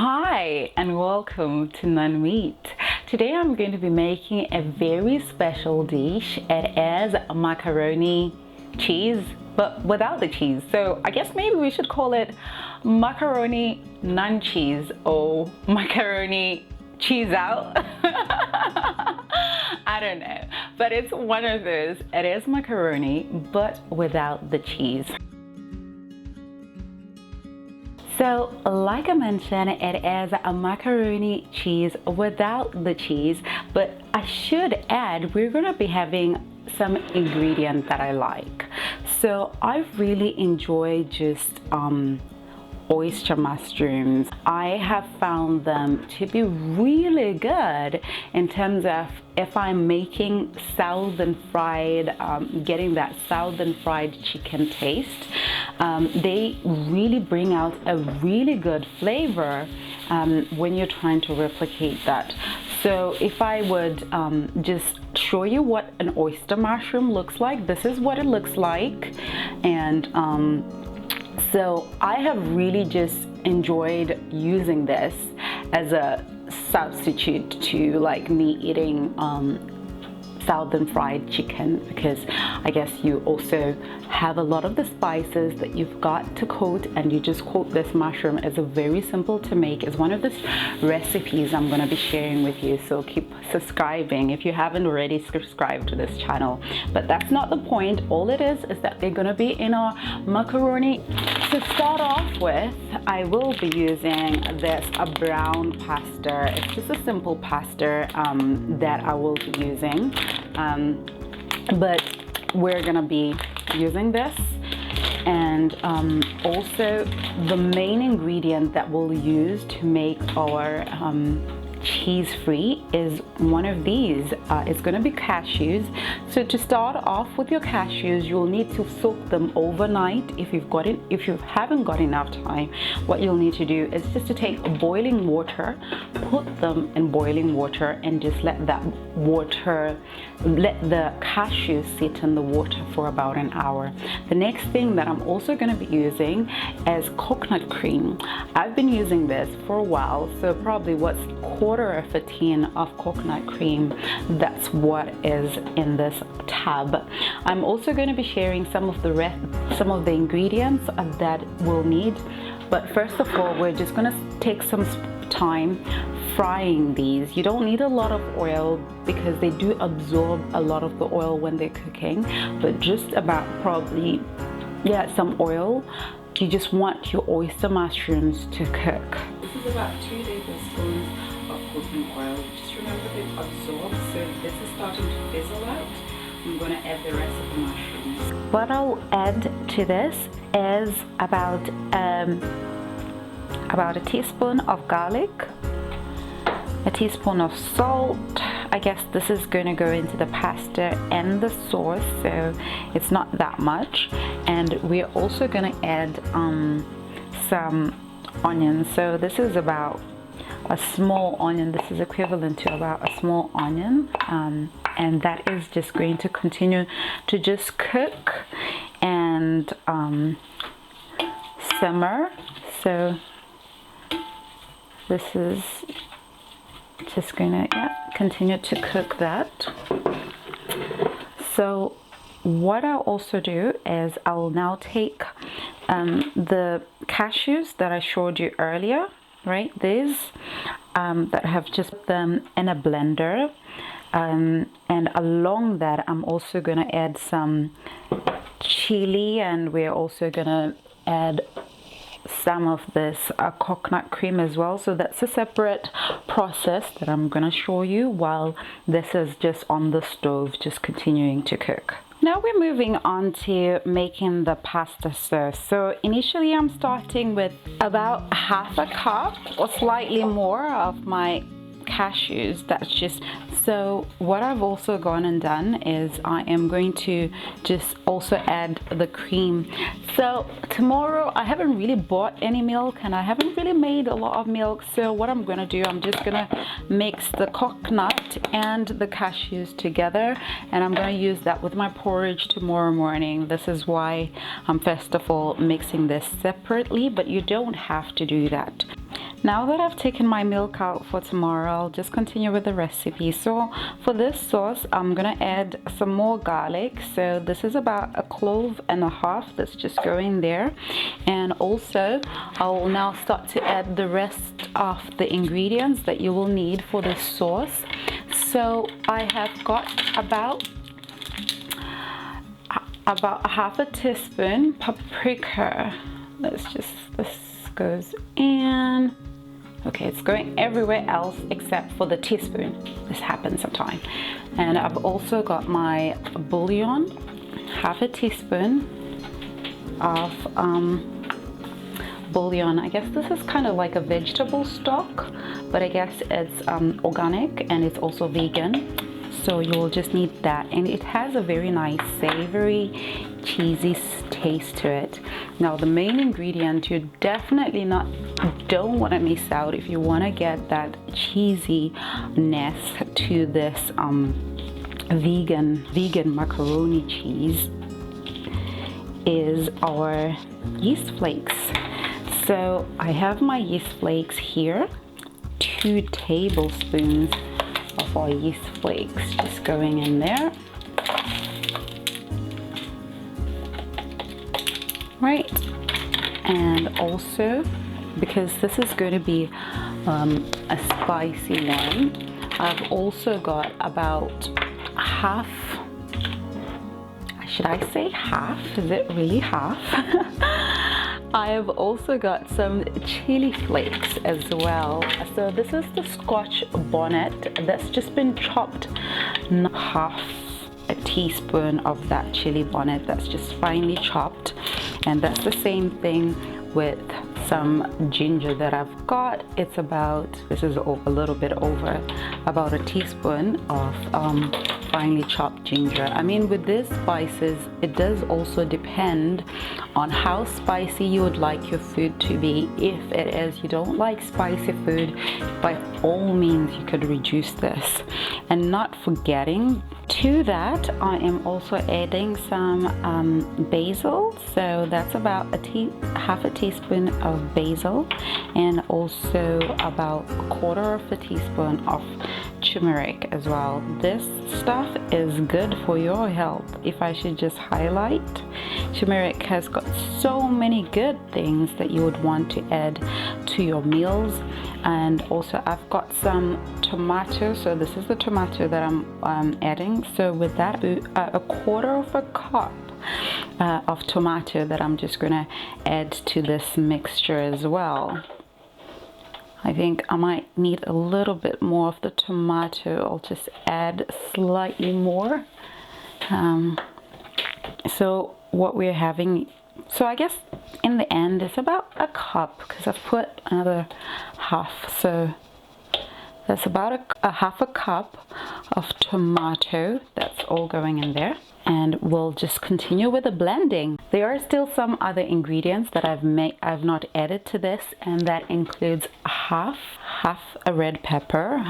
Hi and welcome to None Meat. Today I'm going to be making a very special dish. It is macaroni cheese but without the cheese. So I guess maybe we should call it macaroni none cheese or macaroni cheese out. I don't know, but it's one of those. It is macaroni but without the cheese. So like I mentioned, it is a macaroni cheese without the cheese, but I should add we're gonna be having some ingredient that I like. So I really enjoy just oyster mushrooms. I have found them to be really good in terms of if I'm making southern fried, getting that southern fried chicken taste. They really bring out a really good flavor when you're trying to replicate that. So if I would just show you what an oyster mushroom looks like, this is what it looks like. And so I have really just enjoyed using this as a substitute to like me eating southern fried chicken, because I guess you also have a lot of the spices that you've got to coat, and you just coat this mushroom as a very simple to make. Is one of the recipes I'm going to be sharing with you, so keep subscribing if you haven't already subscribed to this channel. But that's not the point. All it is that they're going to be in our macaroni. To start off with, I will be using this a brown pasta. It's just a simple pasta that I will be using, but we're gonna be using this. And also the main ingredient that we'll use to make our cheese free is one of these. It's going to be cashews. So to start off with your cashews, you'll need to soak them overnight. If you haven't got enough time, what you'll need to do is just to take boiling water, put them in boiling water, and just let the cashews sit in the water for about an hour. The next thing that I'm also going to be using is coconut cream. I've been using this for a while, so probably what's quarter of a tin of coconut cream. That's what is in this tab. I'm also going to be sharing some of the ingredients that we'll need, but first of all, we're just going to take some time frying these. You don't need a lot of oil because they do absorb a lot of the oil when they're cooking, but just about probably some oil. You just want your oyster mushrooms to cook. This is about 2 tablespoons of cooking oil. Just remember they absorb, so this is starting to fizzle out. I'm going to add the rest of the mushrooms. What I'll add to this is about a teaspoon of garlic, a teaspoon of salt. I guess this is going to go into the pasta and the sauce, so it's not that much. And we're also going to add some onions. So this is about a small onion. This is equivalent to about a small onion, and that is just going to continue to just cook and simmer. So this is just going to continue to cook that. So what I'll also do is I will now take the cashews that I showed you earlier, right? These that have just put them in a blender, and along that I'm also going to add some chili, and we're also going to add some of this coconut cream as well. So that's a separate process that I'm going to show you while this is just on the stove, just continuing to cook. Now we're moving on to making the pasta sauce. So initially I'm starting with about half a cup or slightly more of my cashews. That's just so what I've also gone and done is I am going to just also add the cream. So tomorrow I haven't really bought any milk and I haven't really made a lot of milk, so what I'm gonna do, I'm just gonna mix the coconut and the cashews together, and I'm gonna use that with my porridge tomorrow morning. This is why I'm first of all mixing this separately, but you don't have to do that. Now that I've taken my milk out for tomorrow, I'll just continue with the recipe. So for this sauce, I'm gonna add some more garlic. So this is about a clove and a half that's just going there. And also I will now start to add the rest of the ingredients that you will need for this sauce. So I have got about a half a teaspoon paprika. This goes in. Okay, it's going everywhere else except for the teaspoon. This happens sometimes. And I've also got my bouillon, half a teaspoon of bouillon. I guess this is kind of like a vegetable stock, but I guess it's organic and it's also vegan. So you'll just need that, and it has a very nice savory cheesy taste to it. Now the main ingredient you definitely don't want to miss out if you want to get that cheesiness to this vegan macaroni cheese is our yeast flakes. So I have my yeast flakes here, 2 tablespoons of our yeast flakes just going in there. Right, and also because this is going to be a spicy one, I've also got about half, should I say half? Is it really half? I have also got some chili flakes as well. So this is the scotch bonnet that's just been chopped, half a teaspoon of that chili bonnet that's just finely chopped. And that's the same thing with some ginger that I've got. It's about, this is a little bit over, about a teaspoon of finely chopped ginger. I mean, with these spices, it does also depend on how spicy you would like your food to be. If it is you don't like spicy food, by all means you could reduce this. And not forgetting, to that I am also adding some basil. So that's about half a teaspoon of basil, and also about a quarter of a teaspoon of turmeric as well. This stuff is good for your health. If I should just highlight, turmeric has got so many good things that you would want to add to your meals. And also I've got some tomato, so this is the tomato that I'm adding. So with that, a quarter of a cup of tomato that I'm just gonna add to this mixture as well. I think I might need a little bit more of the tomato. I'll just add slightly more. So what we're having, so I guess in the end it's about a cup, because I've put another half, so that's about a half a cup of tomato. That's all going in there, and we'll just continue with the blending. There are still some other ingredients that I've not added to this, and that includes half of a red pepper,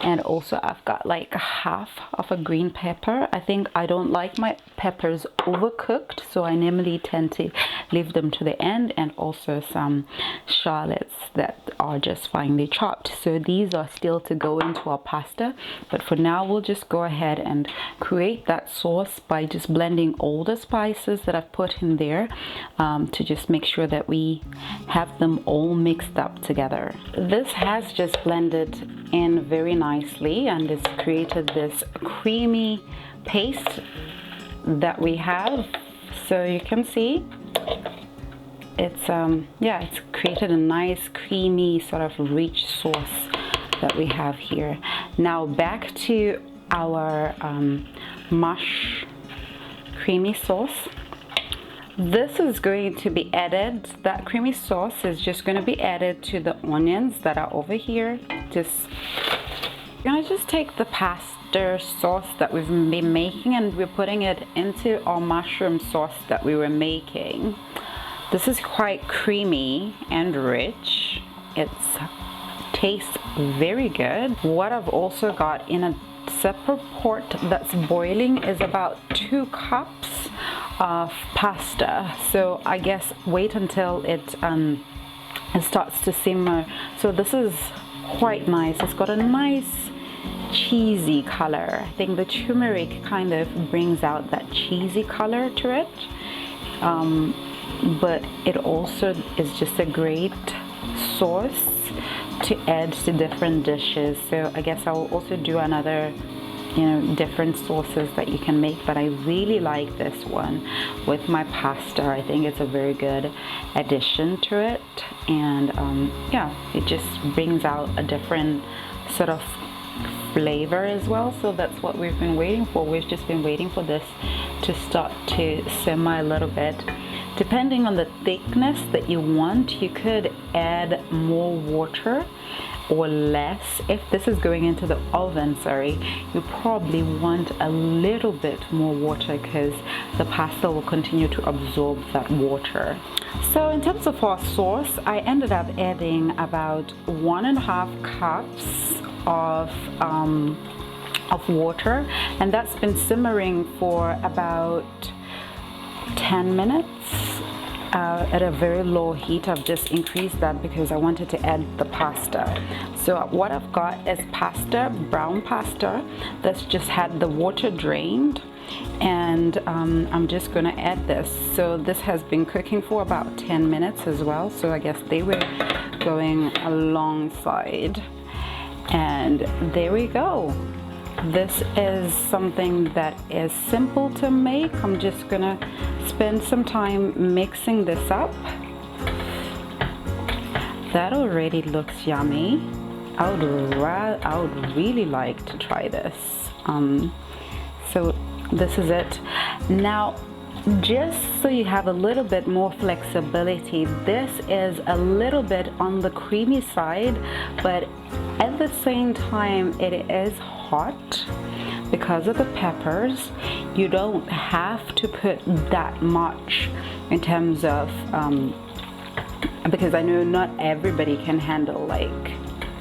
and also I've got like half of a green pepper. I think I don't like my peppers overcooked, so I normally tend to leave them to the end, and also some shallots that are just finely chopped. So these are still to go into our pasta, but for now we'll just go ahead and create that sauce by just blending all the spices that I've put in there, to just make sure that we have them all mixed up together. This has just blended in very nicely, and it's created this creamy paste that we have. So you can see it's it's created a nice creamy sort of rich sauce that we have here. Now back to our mush creamy sauce. This is going to be added, that creamy sauce is just going to be added to the onions that are over here. We're gonna just take the pasta sauce that we've been making, and we're putting it into our mushroom sauce that we were making. This is quite creamy and rich. It tastes very good. What I've also got in a separate pot that's boiling is about 2 cups of pasta. So I guess wait until it it starts to simmer. So this is quite nice. It's got a nice cheesy color. I think the turmeric kind of brings out that cheesy color to it, but it also is just a great sauce to add to different dishes. So I guess I'll also do another, different sauces that you can make, but I really like this one with my pasta. I think it's a very good addition to it, and yeah, it just brings out a different sort of flavor as well. So that's what we've been waiting for. We've just been waiting for this to start to simmer a little bit. Depending on the thickness that you want, you could add more water or less. If this is going into the oven, you probably want a little bit more water because the pasta will continue to absorb that water. So in terms of our sauce, I ended up adding about 1.5 cups of water, and that's been simmering for about 10 minutes at a very low heat. I've just increased that because I wanted to add the pasta. So what I've got is pasta, brown pasta, that's just had the water drained, and I'm just gonna add this. So this has been cooking for about 10 minutes as well, so I guess they were going alongside, and there we go. This is something that is simple to make. I'm just gonna spend some time mixing this up. That already looks yummy. I would really like to try this. So this is it. Now, just so you have a little bit more flexibility, this is a little bit on the creamy side, but at the same time it is hot because of the peppers. You don't have to put that much in terms of because I know not everybody can handle like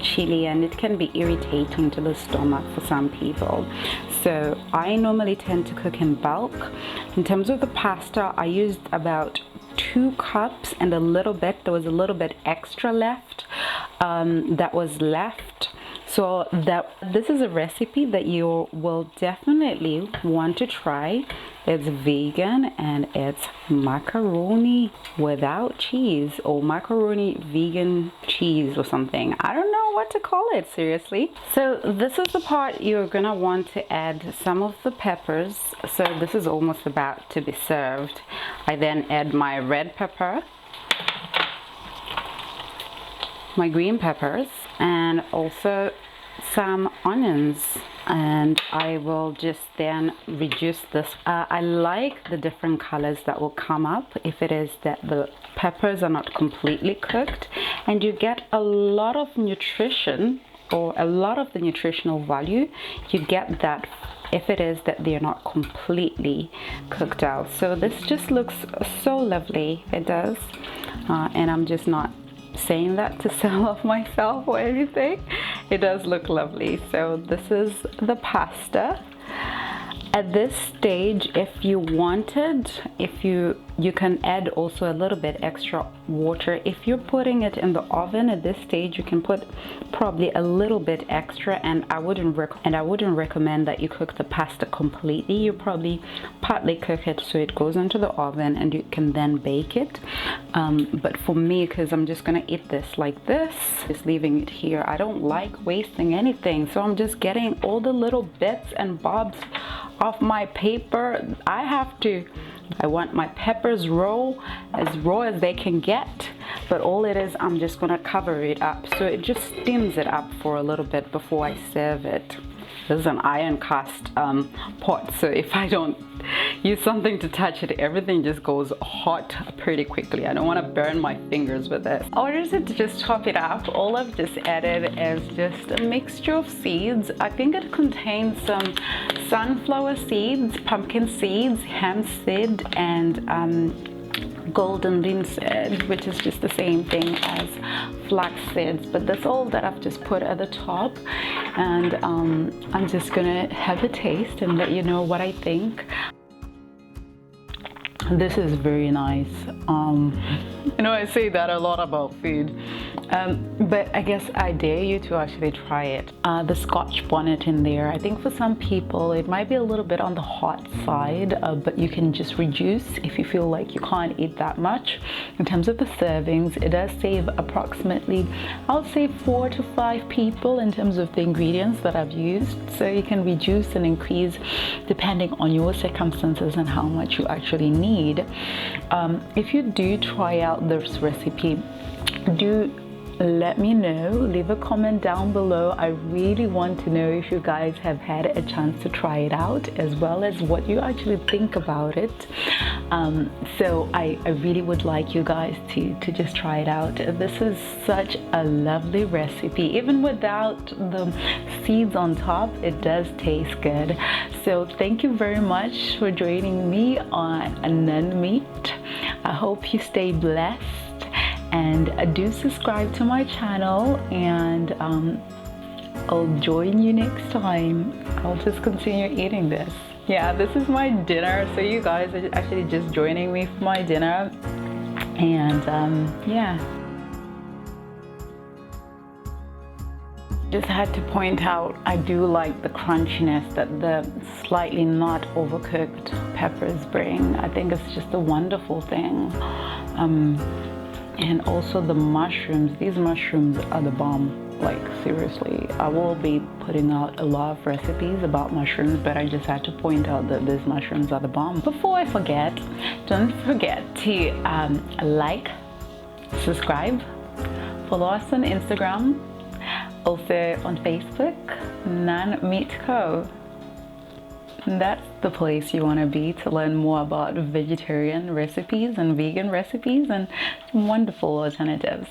chili, and it can be irritating to the stomach for some people. So I normally tend to cook in bulk. In terms of the pasta, I used about 2 cups and a little bit. There was a little bit extra left that was left. So this is a recipe that you will definitely want to try. It's vegan and it's macaroni without cheese, or macaroni vegan cheese or something. I don't know what to call it, seriously. So this is the part you're gonna want to add some of the peppers. So this is almost about to be served. I then add my red pepper, my green peppers, and also some onions, and I will just then reduce this. I like the different colors that will come up if it is that the peppers are not completely cooked, and you get a lot of nutrition, or a lot of the nutritional value. You get that if it is that they're not completely cooked out. So this just looks so lovely, it does, and I'm just not saying that to sell off myself or anything. It does look lovely. So this is the pasta. At this stage, if you wanted, you can add also a little bit extra water. If you're putting it in the oven at this stage, you can put probably a little bit extra, and I wouldn't recommend that you cook the pasta completely. You probably partly cook it so it goes into the oven and you can then bake it. But for me, because I'm just gonna eat this like this, just leaving it here, I don't like wasting anything, so I'm just getting all the little bits and bobs off my paper. I want my peppers raw as they can get, but all it is, I'm just gonna cover it up so it just steams it up for a little bit before I serve it. This is an iron cast pot, so if I don't use something to touch it, everything just goes hot pretty quickly. I don't want to burn my fingers with this. I wanted to just chop it up. All I've just added is just a mixture of seeds. I think it contains some sunflower seeds, pumpkin seeds, hemp seed, and golden linseed, which is just the same thing as flax seeds, but that's all that I've just put at the top. And I'm just gonna have a taste and let you know what I think. This is very nice. You know, I say that a lot about food, but I guess I dare you to actually try it. The scotch bonnet in there, I think for some people it might be a little bit on the hot side, but you can just reduce if you feel like you can't eat that much. In terms of the servings, it does save approximately, I would say 4 to 5 people in terms of the ingredients that I've used. So you can reduce and increase depending on your circumstances and how much you actually need. If you do try out this recipe, do let me know. Leave a comment down below. I really want to know if you guys have had a chance to try it out, as well as what you actually think about it. So I really would like you guys to just try it out. This is such a lovely recipe. Even without the seeds on top, it does taste good. So thank you very much for joining me on Nun Meat. I hope you stay blessed, and do subscribe to my channel, and I'll join you next time. I'll just continue eating this. Yeah, this is my dinner, so you guys are actually just joining me for my dinner, and yeah. Just had to point out, I do like the crunchiness that the slightly not overcooked peppers bring. I think it's just a wonderful thing. And also the mushrooms. These mushrooms are the bomb. Like, seriously, I will be putting out a lot of recipes about mushrooms, but I just had to point out that these mushrooms are the bomb. Before I forget, don't forget to like, subscribe, follow us on Instagram, also on Facebook, Nun Meat Co. That's the place you want to be to learn more about vegetarian recipes and vegan recipes and wonderful alternatives.